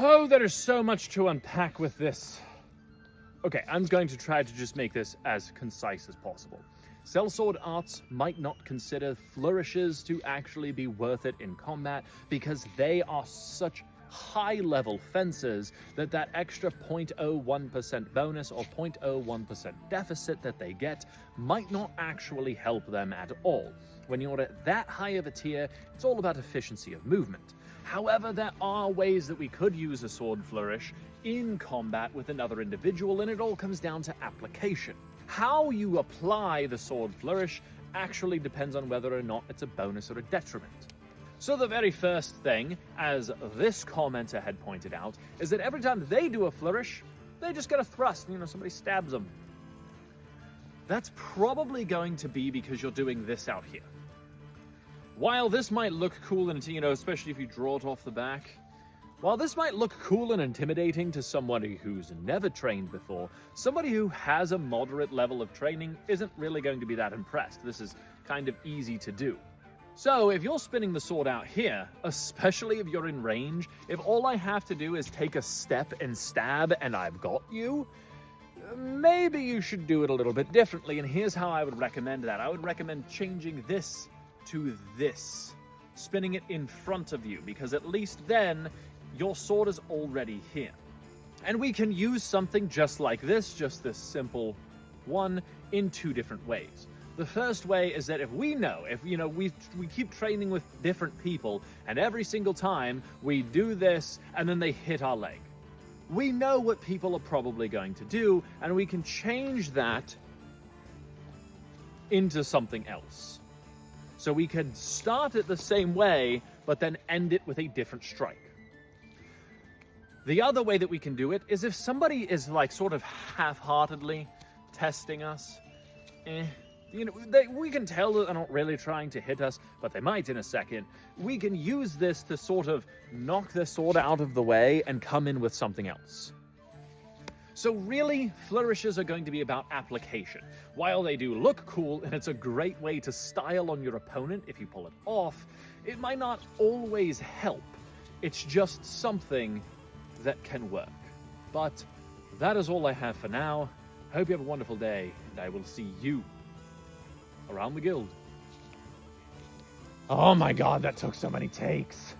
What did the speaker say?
Oh, there is so much to unpack with this. Okay, I'm going to try to just make this as concise as possible. Sellsword arts might not consider flourishes to actually be worth it in combat because they are such high-level fencers that extra 0.01% bonus or 0.01% deficit that they get might not actually help them at all. When you're at that high of a tier, it's all about efficiency of movement. However, there are ways that we could use a sword flourish in combat with another individual, and it all comes down to application. How you apply the sword flourish actually depends on whether or not it's a bonus or a detriment. So the very first thing, as this commenter had pointed out, is that every time they do a flourish, they just get a thrust, somebody stabs them. That's probably going to be because you're doing this out here. While this might look cool and, especially if you draw it off the back, while this might look cool and intimidating to somebody who's never trained before, somebody who has a moderate level of training isn't really going to be that impressed. This is kind of easy to do. So if you're spinning the sword out here, especially if you're in range, if all I have to do is take a step and stab and I've got you, maybe you should do it a little bit differently. And here's how I would recommend that. I would recommend changing this to this, spinning it in front of you, because at least then your sword is already here. And we can use something just like this, just this simple one, in two different ways. The first way is that if we keep training with different people, and every single time we do this and then they hit our leg, we know what people are probably going to do, and we can change that into something else. So we can start it the same way, but then end it with a different strike. The other way that we can do it is if somebody is sort of half-heartedly testing us, we can tell that they're not really trying to hit us, but they might in a second. We can use this to sort of knock their sword out of the way and come in with something else. So really, flourishes are going to be about application. While they do look cool, and it's a great way to style on your opponent if you pull it off, it might not always help. It's just something that can work. But that is all I have for now. Hope you have a wonderful day, and I will see you around the guild. Oh my god, that took so many takes.